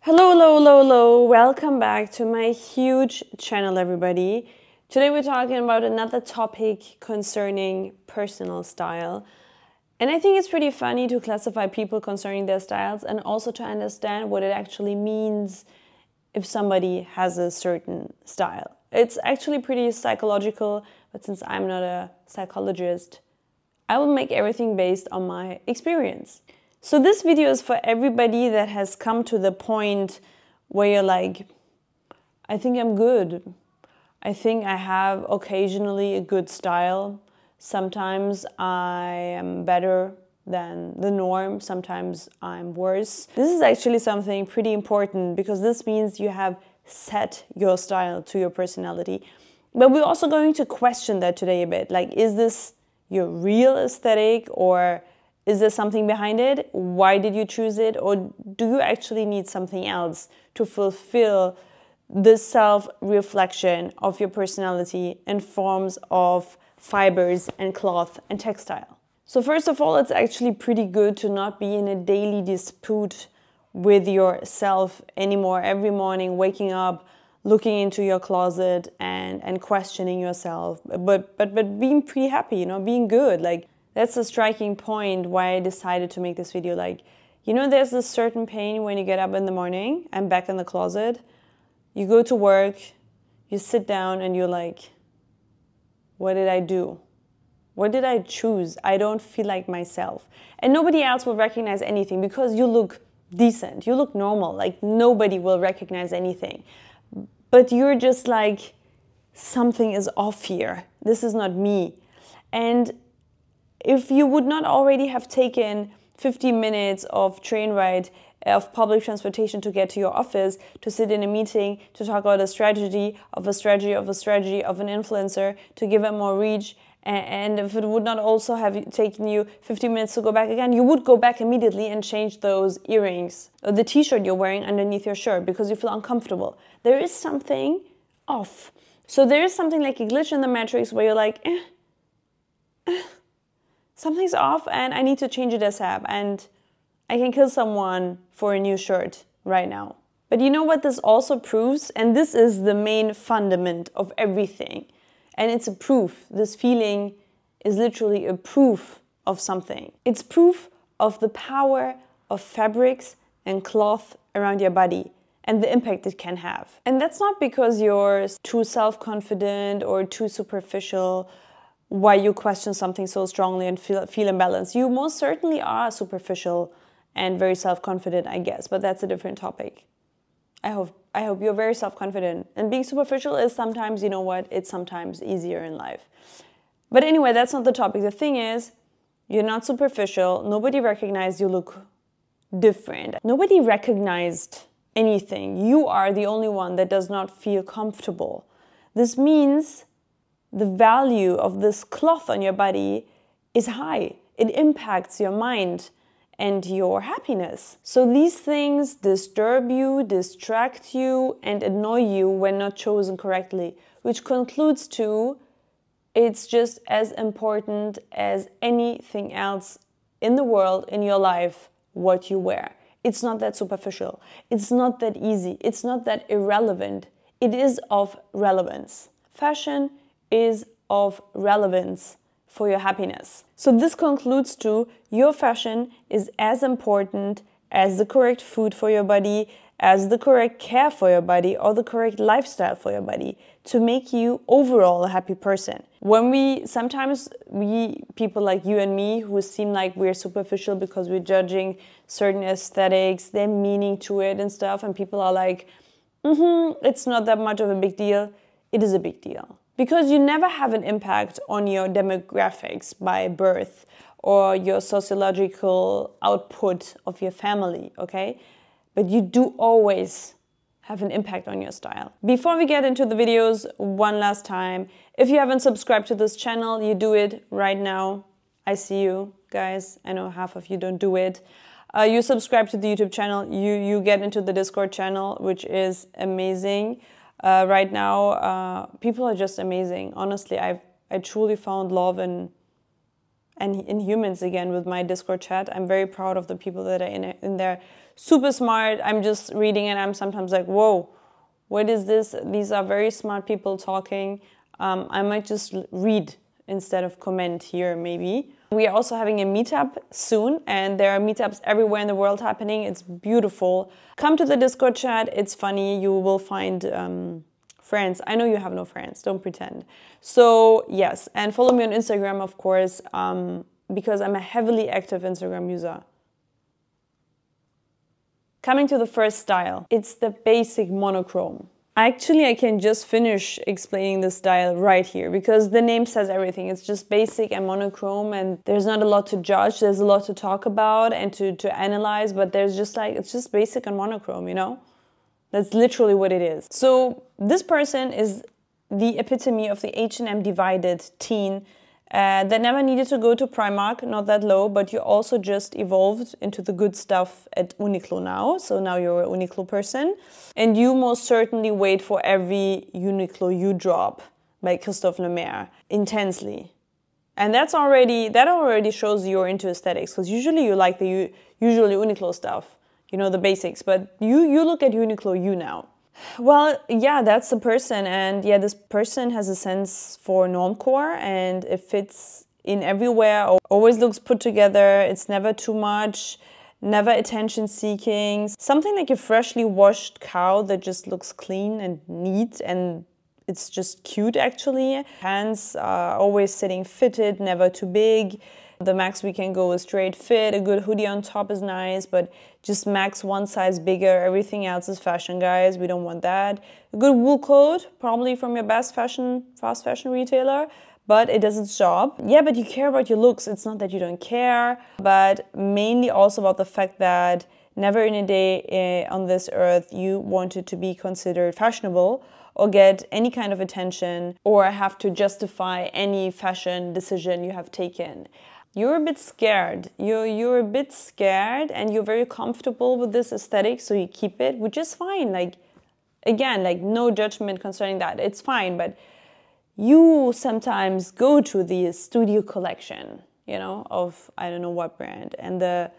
Hello, hello, hello, hello. Welcome back to my huge channel, everybody. Today we're talking about another topic concerning personal style. And I think it's pretty funny to classify people concerning their styles and also to understand what it actually means if somebody has a certain style. It's actually pretty psychological, but since I'm not a psychologist, I will make everything based on my experience. So this video is for everybody that has come to the point where you're like, I think I'm good. I think I have occasionally a good style. Sometimes I am better than the norm. Sometimes I'm worse. This is actually something pretty important because this means you have set your style to your personality. But we're also going to question that today a bit. Like, is this your real aesthetic, or is there something behind it? Why did you choose it? Or do you actually need something else to fulfill this self-reflection of your personality in forms of fibers and cloth and textile? So first of all, it's actually pretty good to not be in a daily dispute with yourself anymore. Every morning, waking up, looking into your closet and questioning yourself, but being pretty happy, being good. Like, that's a striking point why I decided to make this video. Like, there's this certain pain when you get up in the morning and back in the closet. You go to work, you sit down and you're like, what did I do? What did I choose? I don't feel like myself. And nobody else will recognize anything because you look decent, you look normal. Like, nobody will recognize anything. But you're just like, something is off here. This is not me. And if you would not already have taken 15 minutes of train ride, of public transportation to get to your office, to sit in a meeting, to talk about a strategy of an influencer, to give them more reach, and if it would not also have taken you 15 minutes to go back again, you would go back immediately and change those earrings or the t-shirt you're wearing underneath your shirt because you feel uncomfortable. There is something off. So there is something like a glitch in the matrix where you're like, something's off and I need to change it ASAP, and I can kill someone for a new shirt right now. But you know what this also proves? And this is the main fundament of everything. And it's a proof. This feeling is literally a proof of something. It's proof of the power of fabrics and cloth around your body and the impact it can have. And that's not because you're too self-confident or too superficial, why you question something so strongly and feel imbalanced. You most certainly are superficial and very self-confident, I guess, but that's a different topic. I hope you're very self-confident. And being superficial is sometimes, it's sometimes easier in life. But anyway, that's not the topic. The thing is, you're not superficial. Nobody recognized you look different. Nobody recognized anything. You are the only one that does not feel comfortable. This means the value of this cloth on your body is high. It impacts your mind and your happiness. So these things disturb you, distract you, and annoy you when not chosen correctly, which concludes to it's just as important as anything else in the world, in your life, what you wear. It's not that superficial. It's not that easy. It's not that irrelevant. It is of relevance. Fashion is of relevance for your happiness. So this concludes to your fashion is as important as the correct food for your body, as the correct care for your body, or the correct lifestyle for your body to make you overall a happy person. When sometimes people like you and me who seem like we're superficial because we're judging certain aesthetics, their meaning to it and stuff, and people are like, it's not that much of a big deal. It is a big deal. Because you never have an impact on your demographics by birth or your sociological output of your family, okay? But you do always have an impact on your style. Before we get into the videos, one last time, if you haven't subscribed to this channel, you do it right now. I see you guys. I know half of you don't do it. You subscribe to the YouTube channel, you get into the Discord channel, which is amazing. Right now, people are just amazing. Honestly, I truly found love in and in humans again with my Discord chat. I'm very proud of the people that are in there. Super smart. I'm just reading and I'm sometimes like, whoa, what is this? These are very smart people talking. I might just read instead of comment here maybe. We are also having a meetup soon, and there are meetups everywhere in the world happening. It's beautiful. Come to the Discord chat. It's funny. You will find friends. I know you have no friends. Don't pretend. So yes, and follow me on Instagram, of course, because I'm a heavily active Instagram user. Coming to the first style, it's the basic monochrome. Actually, I can just finish explaining the style right here because the name says everything. It's just basic and monochrome, and there's not a lot to judge. There's a lot to talk about and to analyze, but there's just like, it's just basic and monochrome, you know? That's literally what it is. So this person is the epitome of the H&M divided teen that never needed to go to Primark, not that low, but you also just evolved into the good stuff at Uniqlo now. So now you're a Uniqlo person. And you most certainly wait for every Uniqlo you drop by Christophe Lemaire intensely. And that already shows you're into aesthetics, because usually you like the usually Uniqlo stuff, you know, the basics. But you look at Uniqlo you now. Well, yeah, that's the person, and yeah, this person has a sense for normcore, and it fits in everywhere, always looks put together, it's never too much, never attention-seeking. Something like a freshly washed cow that just looks clean and neat, and it's just cute, actually. Hands are always sitting fitted, never too big. The max we can go is straight fit. A good hoodie on top is nice, but just max one size bigger. Everything else is fashion, guys. We don't want that. A good wool coat, probably from your best fast fashion retailer, but it does its job. Yeah, but you care about your looks. It's not that you don't care, but mainly also about the fact that never in a day on this earth you wanted to be considered fashionable or get any kind of attention or have to justify any fashion decision you have taken. You're a bit scared. You're a bit scared and you're very comfortable with this aesthetic, so you keep it, which is fine. Like, again, like no judgment concerning that. It's fine, but you sometimes go to the studio collection, you know, of I don't know what brand, and the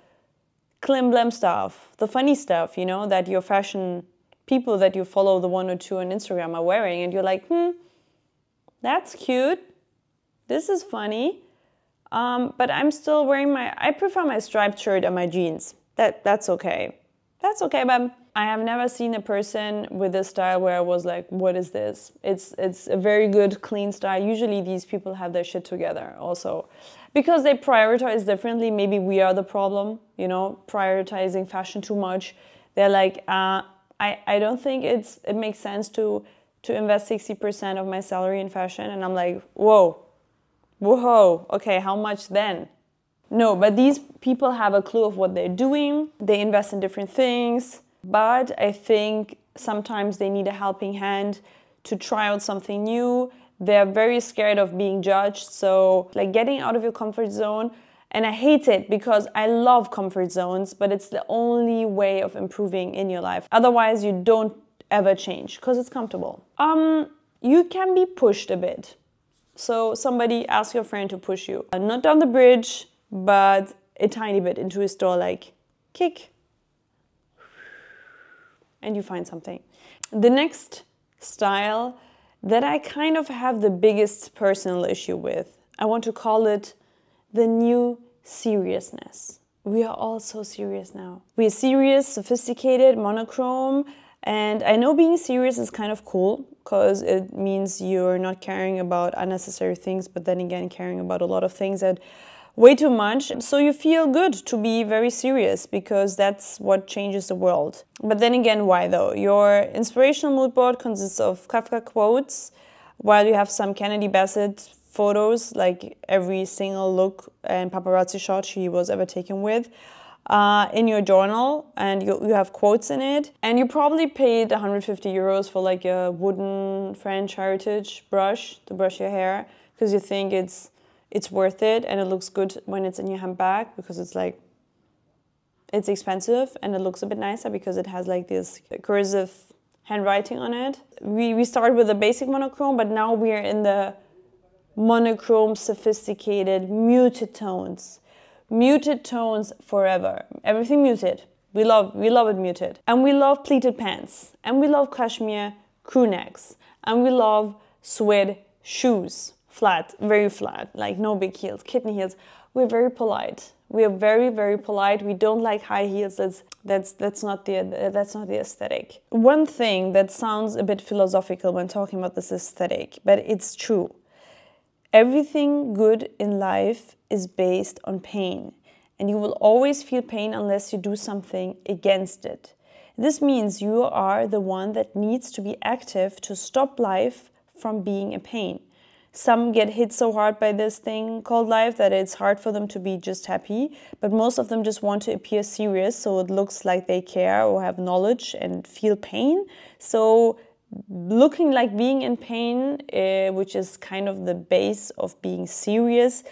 glam glam stuff, the funny stuff, you know, that your fashion people that you follow, the one or two on Instagram, are wearing, and you're like, that's cute. This is funny. But I'm still wearing I prefer my striped shirt and my jeans. That's okay. That's okay, but I have never seen a person with this style where I was like, what is this? It's a very good, clean style. Usually these people have their shit together also. Because they prioritize differently. Maybe we are the problem, you know, prioritizing fashion too much. They're like, I don't think it makes sense to invest 60% of my salary in fashion. And I'm like, whoa, okay, how much then? No, but these people have a clue of what they're doing. They invest in different things. But I think sometimes they need a helping hand to try out something new. They're very scared of being judged. So like getting out of your comfort zone. And I hate it because I love comfort zones, but it's the only way of improving in your life. Otherwise, you don't ever change because it's comfortable. You can be pushed a bit. So somebody asks your friend to push you. Not down the bridge, but a tiny bit into a store, like kick. And you find something. The next style that I kind of have the biggest personal issue with, I want to call it the new seriousness. We are all so serious now. We are serious, sophisticated, monochrome. And I know being serious is kind of cool because it means you're not caring about unnecessary things, but then again, caring about a lot of things that way too much. So you feel good to be very serious because that's what changes the world. But then again, why though? Your inspirational mood board consists of Kafka quotes, while you have some Kennedy Bassett photos, like every single look and paparazzi shot she was ever taken with. In your journal, and you have quotes in it, and you probably paid 150 euros for like a wooden French heritage brush to brush your hair because you think it's worth it and it looks good when it's in your handbag because it's expensive and it looks a bit nicer because it has like this cursive handwriting on it. We started with a basic monochrome, but now we're in the monochrome, sophisticated, muted tones. Muted tones forever. Everything muted. We love it muted. And we love pleated pants. And we love cashmere crew necks. And we love suede shoes. Flat, very flat, like no big heels, kitten heels. We're very polite. We are very, very polite. We don't like high heels. That's not the aesthetic. One thing that sounds a bit philosophical when talking about this aesthetic, but it's true. Everything good in life is based on pain, and you will always feel pain unless you do something against it. This means you are the one that needs to be active to stop life from being a pain. Some get hit so hard by this thing called life that it's hard for them to be just happy, but most of them just want to appear serious so it looks like they care or have knowledge and feel pain. So looking like being in pain, which is kind of the base of being serious,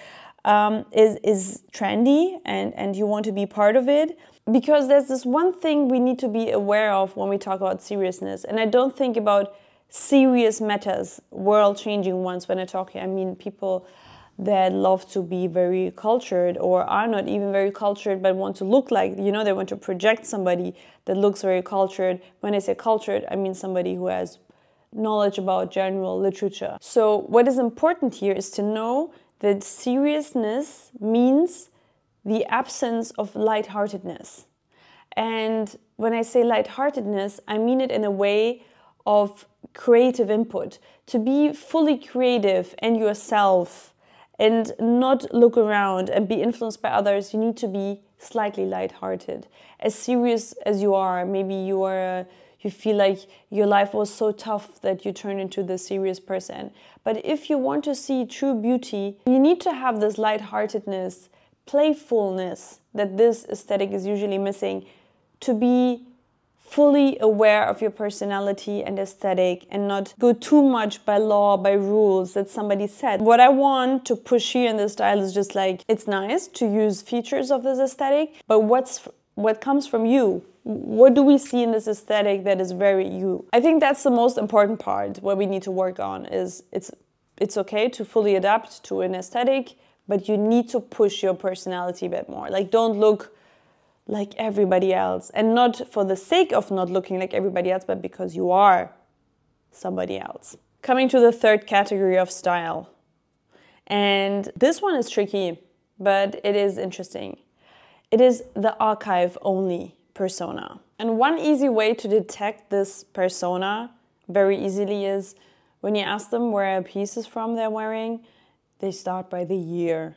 is trendy, and you want to be part of it. Because there's this one thing we need to be aware of when we talk about seriousness, and I don't think about serious matters, world-changing ones. When I mean people that love to be very cultured or are not even very cultured but want to look like, they want to project somebody that looks very cultured. When I say cultured, I mean somebody who has knowledge about general literature. So what is important here is to know that seriousness means the absence of lightheartedness. And when I say lightheartedness, I mean it in a way of creative input. To be fully creative and yourself and not look around and be influenced by others, you need to be slightly lighthearted. As serious as you are, maybe you feel like your life was so tough that you turn into this serious person. But if you want to see true beauty, you need to have this lightheartedness, playfulness that this aesthetic is usually missing, to be fully aware of your personality and aesthetic and not go too much by law, by rules that somebody said. What I want to push here in this style is just like, it's nice to use features of this aesthetic, but what comes from you? What do we see in this aesthetic that is very you? I think that's the most important part where we need to work on is it's okay to fully adapt to an aesthetic, but you need to push your personality a bit more. Like, don't look like everybody else, and not for the sake of not looking like everybody else, but because you are somebody else. Coming to the third category of style. And this one is tricky, but it is interesting. It is the archive-only persona. And one easy way to detect this persona very easily is when you ask them where a piece is from they're wearing, they start by the year.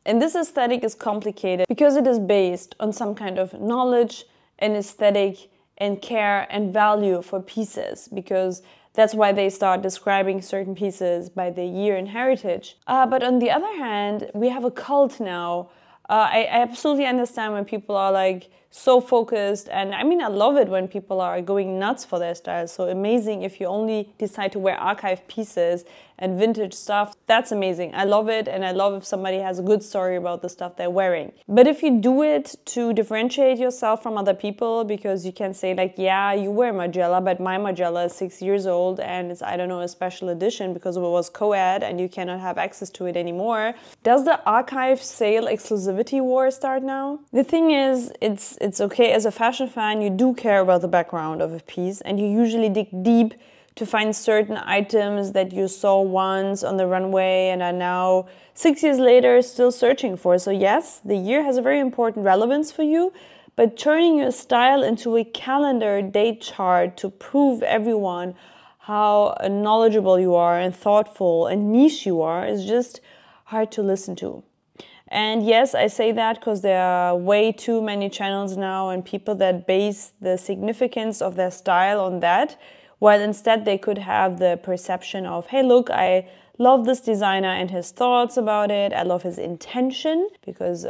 And this aesthetic is complicated because it is based on some kind of knowledge and aesthetic and care and value for pieces, because that's why they start describing certain pieces by their year and heritage. But on the other hand, we have a cult now. I absolutely understand when people are like so focused, and I mean, I love it when people are going nuts for their style. So amazing if you only decide to wear archive pieces and vintage stuff. That's amazing. I love it, and I love if somebody has a good story about the stuff they're wearing. But if you do it to differentiate yourself from other people, because you can say like, yeah, you wear Margiela, but my Margiela is 6 years old and it's, I don't know, a special edition because it was co-ed and you cannot have access to it anymore. Does the archive sale exclusivity war start now? The thing is, it's okay as a fashion fan, you do care about the background of a piece, and you usually dig deep to find certain items that you saw once on the runway and are now 6 years later still searching for. So yes, the year has a very important relevance for you, but turning your style into a calendar date chart to prove everyone how knowledgeable you are and thoughtful and niche you are is just hard to listen to. And yes, I say that because there are way too many channels now and people that base the significance of their style on that, while instead they could have the perception of, hey, look, I love this designer and his thoughts about it. I love his intention, because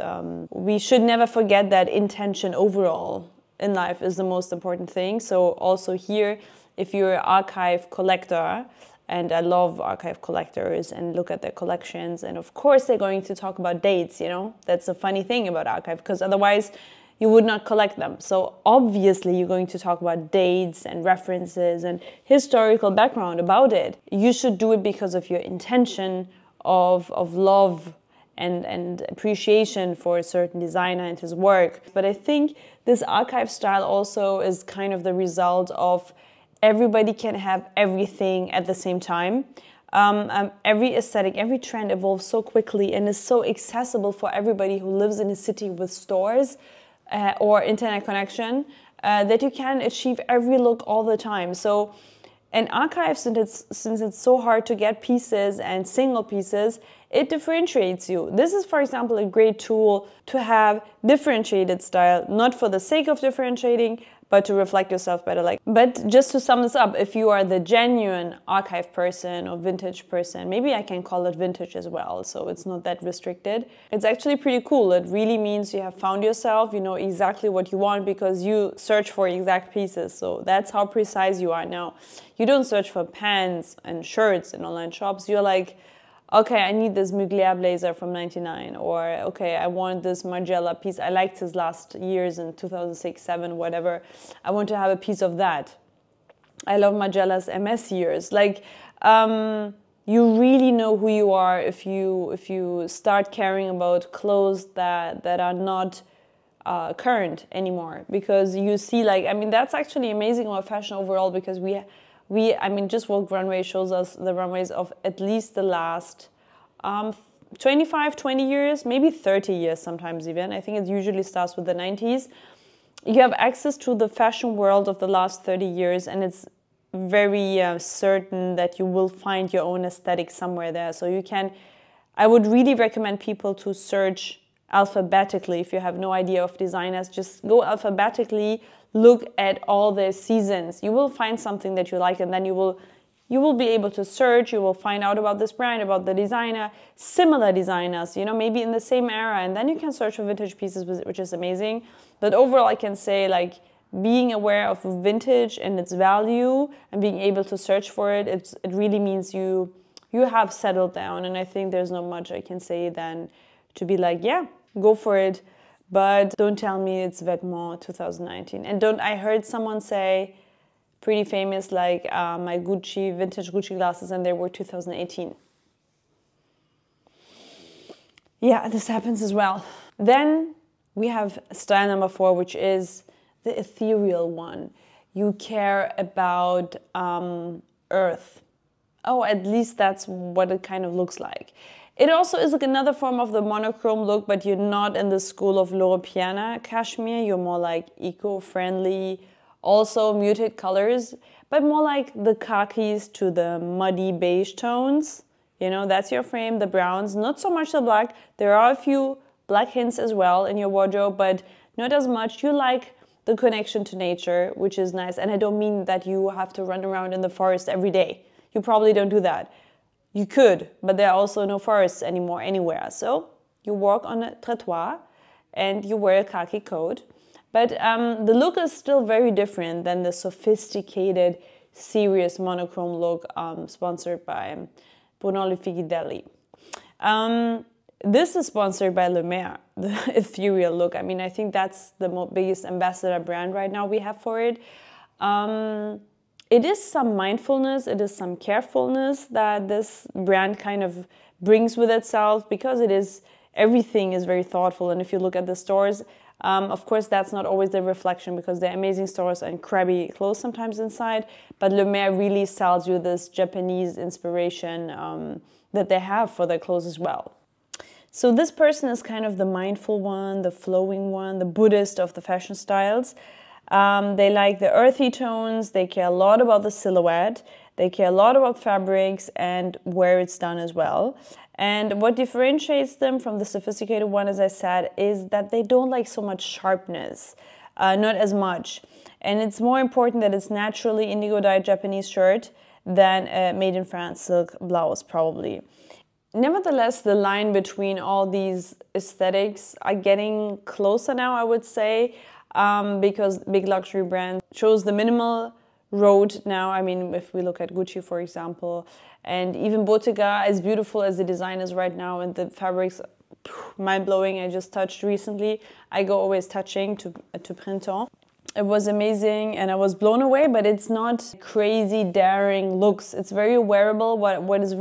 we should never forget that intention overall in life is the most important thing. So also here, if you're an archive collector, and I love archive collectors and look at their collections. And of course, they're going to talk about dates, you know. That's a funny thing about archive, because otherwise you would not collect them. So obviously, you're going to talk about dates and references and historical background about it. You should do it because of your intention of love and appreciation for a certain designer and his work. But I think this archive style also is kind of the result of everybody can have everything at the same time. Every aesthetic, every trend evolves so quickly and is so accessible for everybody who lives in a city with stores or internet connection, that you can achieve every look all the time. So an archive, since it's so hard to get pieces and single pieces, it differentiates you. This is, for example, a great tool to have differentiated style, not for the sake of differentiating, but to reflect yourself better. But just to sum this up, if you are the genuine archive person or vintage person, maybe I can call it vintage as well, so it's not that restricted. It's actually pretty cool. It really means you have found yourself, you know exactly what you want because you search for exact pieces. So that's how precise you are now. You don't search for pants and shirts in online shops. You're like, okay, I need this Mugler blazer from 99, or okay, I want this Margiela piece. I liked his last years in 2006, 7, whatever. I want to have a piece of that. I love Margiela's MS years. You really know who you are if you start caring about clothes that are not current anymore, because you see, that's actually amazing about fashion overall, because just Vogue Runway shows us the runways of at least the last 25, 20 years, maybe 30 years sometimes even. I think it usually starts with the 90s. You have access to the fashion world of the last 30 years, and it's very certain that you will find your own aesthetic somewhere there. So I would really recommend people to search alphabetically. If you have no idea of designers, just go alphabetically, look at all the seasons. You will find something that you like, and then you will be able to search. You will find out about this brand, about the designer, similar designers, maybe in the same era, and then you can search for vintage pieces, which is amazing. But overall, I can say, being aware of vintage and its value and being able to search for it, it really means you have settled down. And I think there's not much I can say than to be like, yeah, go for it. But don't tell me it's Vetements 2019. And I heard someone say, pretty famous, my vintage Gucci glasses, and they were 2018. Yeah, this happens as well. Then we have style number 4, which is the ethereal one. You care about earth. Oh, at least that's what it kind of looks like. It also is another form of the monochrome look, but you're not in the school of Loro-Piana cashmere. You're more eco-friendly, also muted colors, but more like the khakis to the muddy beige tones. That's your frame, the browns, not so much the black. There are a few black hints as well in your wardrobe, but not as much. You like the connection to nature, which is nice. And I don't mean that you have to run around in the forest every day. You probably don't do that. You could, but there are also no forests anymore anywhere. So you walk on a trottoir and you wear a khaki coat. But the look is still very different than the sophisticated, serious monochrome look sponsored by Brunello Fighidelli. This is sponsored by Le Mer, the ethereal look. I think that's the biggest ambassador brand right now we have for it. It is some mindfulness, it is some carefulness that this brand kind of brings with itself, because everything is very thoughtful. And if you look at the stores, of course, that's not always the reflection, because they're amazing stores and crabby clothes sometimes inside. But Le Mer really sells you this Japanese inspiration that they have for their clothes as well. So this person is kind of the mindful one, the flowing one, the Buddhist of the fashion styles. They like the earthy tones, they care a lot about the silhouette, they care a lot about fabrics and where it's done as well. And what differentiates them from the sophisticated one, as I said, is that they don't like so much sharpness, not as much. And it's more important that it's naturally indigo dyed Japanese shirt than a made in France silk blouse, probably. Nevertheless, the line between all these aesthetics are getting closer now, I would say, because big luxury brands chose the minimal road now. If we look at Gucci, for example, and even Bottega, as beautiful as the design is right now, and the fabrics, mind-blowing. I just touched recently. I go always touching to Printemps. It was amazing and I was blown away, but it's not crazy, daring looks. It's very wearable. What is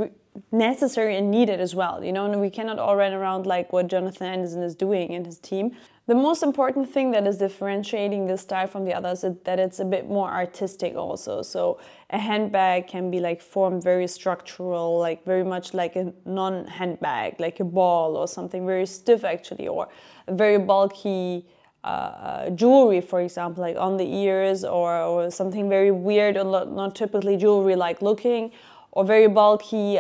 necessary and needed as well, you know, and we cannot all run around like what Jonathan Anderson is doing and his team. The most important thing that is differentiating this style from the others is that it's a bit more artistic also. So a handbag can be like formed very structural, like very much like a non-handbag, like a ball or something very stiff actually, or a very bulky jewelry, for example, like on the ears, or something very weird or not typically jewelry-like looking, or very bulky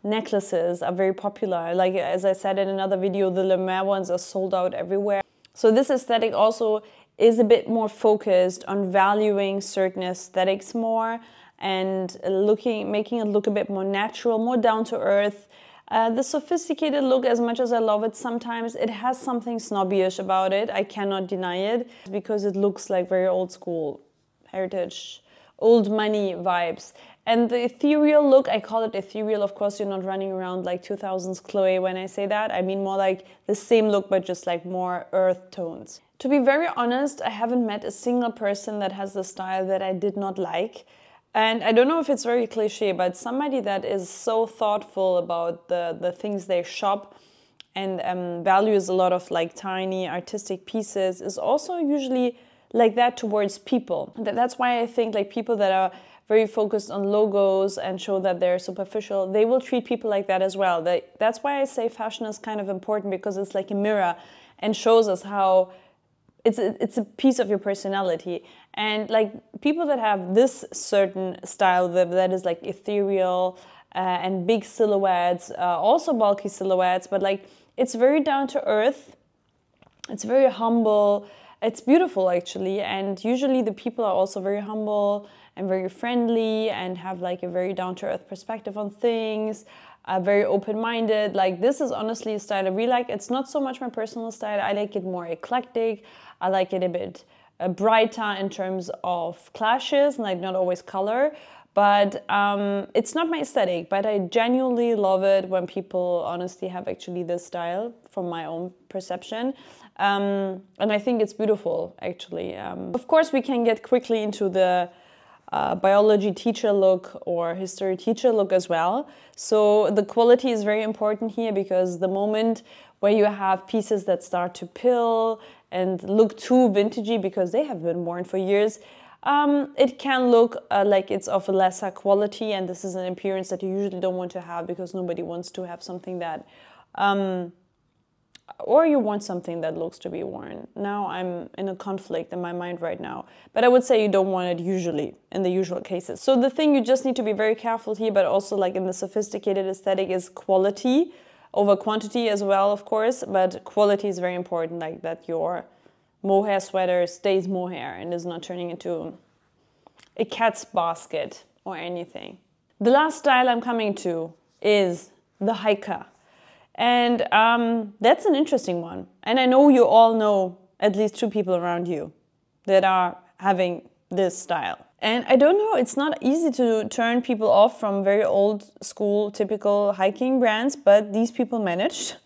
necklaces are very popular. Like, as I said in another video, the Le Mer ones are sold out everywhere. So this aesthetic also is a bit more focused on valuing certain aesthetics more and making it look a bit more natural, more down to earth. The sophisticated look, as much as I love it sometimes, it has something snobbyish about it. I cannot deny it, because it looks like very old school, heritage, old money vibes. And the ethereal look, I call it ethereal. Of course, you're not running around like 2000s Chloe when I say that. I mean more like the same look, but just like more earth tones. To be very honest, I haven't met a single person that has the style that I did not like. And I don't know if it's very cliche, but somebody that is so thoughtful about the things they shop and values a lot of like tiny artistic pieces is also usually like that towards people. That's why I think like people that are very focused on logos and show that they're superficial, they will treat people like that as well. That's why I say fashion is kind of important, because it's like a mirror and shows us how it's a piece of your personality. And like people that have this certain style that is like ethereal and big silhouettes, also bulky silhouettes, but like it's very down to earth, it's very humble, it's beautiful actually. And usually the people are also very humble and very friendly and have like a very down to earth perspective on things, very open-minded. Like this is honestly a style I really like. It's not so much my personal style. I like it more eclectic. I like it a bit brighter in terms of clashes, like not always color. But it's not my aesthetic, but I genuinely love it when people honestly have actually this style from my own perception. And I think it's beautiful, actually. Of course, we can get quickly into the biology teacher look or history teacher look as well. So the quality is very important here, because the moment where you have pieces that start to pill and look too vintagey because they have been worn for years, it can look like it's of a lesser quality, and this is an appearance that you usually don't want to have, because nobody wants to have something that or you want something that looks to be worn. Now I'm in a conflict in my mind right now, but I would say you don't want it usually, in the usual cases. So the thing you just need to be very careful here, but also like in the sophisticated aesthetic, is quality over quantity as well, of course, but quality is very important, like that your mohair sweater stays mohair and is not turning into a cat's basket or anything. The last style I'm coming to is the hiker. And that's an interesting one. And I know you all know at least 2 people around you that are having this style. And I don't know, it's not easy to turn people off from very old school, typical hiking brands, but these people managed.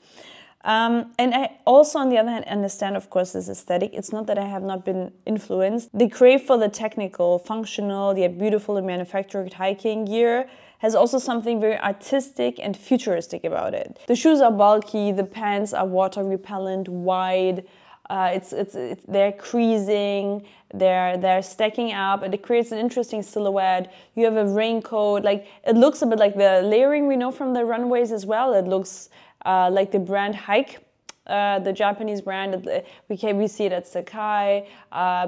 And I also, on the other hand, understand, of course, this aesthetic. It's not that I have not been influenced. The crave for the technical, functional, yet beautiful and manufactured hiking gear has also something very artistic and futuristic about it. The shoes are bulky, the pants are water repellent, wide, they're creasing, they're stacking up, and it creates an interesting silhouette. You have a raincoat, like it looks a bit like the layering we know from the runways as well. It looks like the brand Hike, the Japanese brand. We see it at Sakai.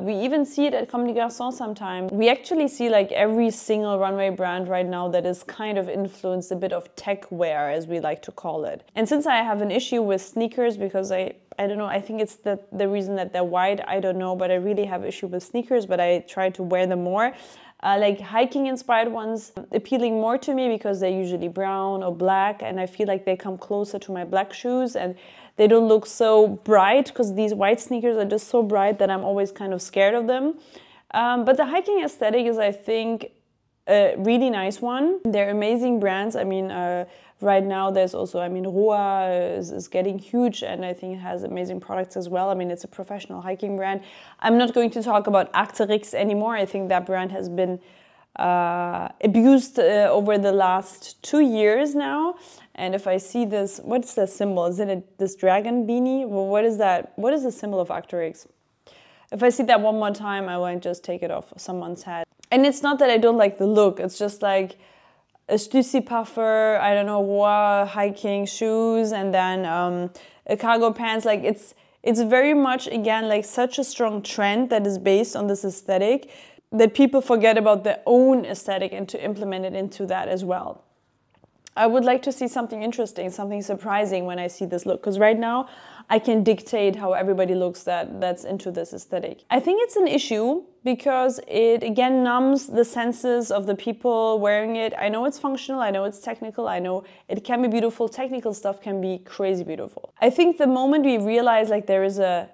We even see it at Comme des Garçons sometimes. We actually see like every single runway brand right now that is kind of influenced a bit of tech wear, as we like to call it. And since I have an issue with sneakers, because I don't know, I think it's the reason that they're wide, I don't know, but I really have issue with sneakers, but I try to wear them more. Like hiking inspired ones appealing more to me because they're usually brown or black, and I feel like they come closer to my black shoes and they don't look so bright, because these white sneakers are just so bright that I'm always kind of scared of them. But the hiking aesthetic is, I think, a really nice one. They're amazing brands. I mean, right now there's also, I mean, Roa is getting huge, and I think it has amazing products as well. I mean, it's a professional hiking brand. I'm not going to talk about Arc'teryx anymore. I think that brand has been abused over the last 2 years now. And if I see this, what's the symbol? Is it this dragon beanie? Well, what is that? What is the symbol of Arc'teryx? If I see that one more time, I won't just take it off someone's head. And it's not that I don't like the look. It's just like a Stussy puffer, I don't know, hiking shoes, and then a cargo pants. Like it's very much, again, like such a strong trend that is based on this aesthetic that people forget about their own aesthetic and to implement it into that as well. I would like to see something interesting, something surprising when I see this look, because right now I can dictate how everybody looks that's into this aesthetic. I think it's an issue because it again numbs the senses of the people wearing it. I know it's functional, I know it's technical, I know it can be beautiful, technical stuff can be crazy beautiful. I think the moment we realize like there is a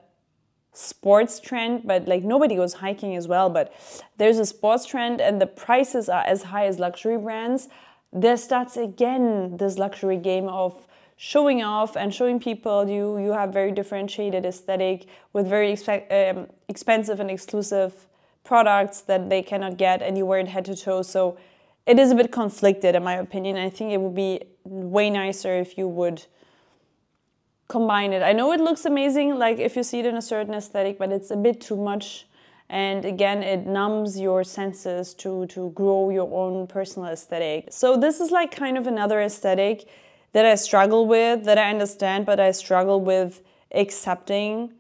sports trend, but like nobody goes hiking as well, but there's a sports trend and the prices are as high as luxury brands, there starts again this luxury game of showing off and showing people you have very differentiated aesthetic with very expensive and exclusive products that they cannot get, and you wear it head to toe. So it is a bit conflicted in my opinion. I think it would be way nicer if you would combine it. I know it looks amazing, like if you see it in a certain aesthetic, but it's a bit too much. And again, it numbs your senses to grow your own personal aesthetic. So this is like kind of another aesthetic that I struggle with, that I understand, but I struggle with accepting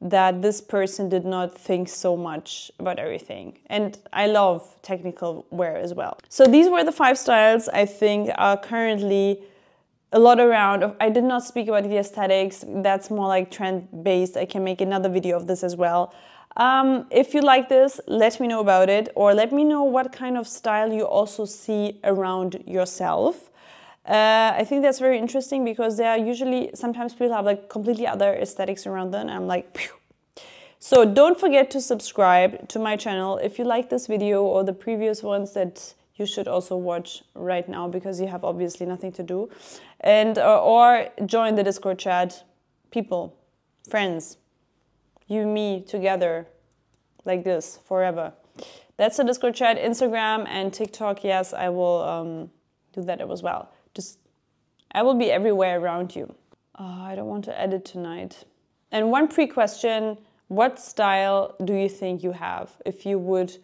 that this person did not think so much about everything. And I love technical wear as well. So these were the 5 styles I think are currently a lot around. I did not speak about the aesthetics. That's more like trend-based. I can make another video of this as well. If you like this, let me know about it, or let me know what kind of style you also see around yourself. I think that's very interesting because there are usually, sometimes people have like completely other aesthetics around them. And I'm like, phew. So don't forget to subscribe to my channel if you like this video or the previous ones that you should also watch right now because you have obviously nothing to do. And or join the Discord chat, people, friends. You, me, together, like this, forever. That's the Discord chat, Instagram and TikTok. Yes, I will do that as well. I will be everywhere around you. Oh, I don't want to edit tonight. And one pre-question, what style do you think you have? If you would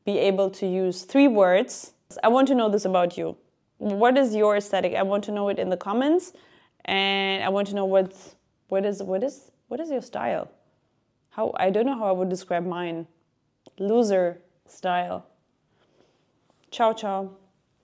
be able to use 3 words. I want to know this about you. What is your aesthetic? I want to know it in the comments. And I want to know what is your style? I don't know how I would describe mine. Loser style. Ciao, ciao.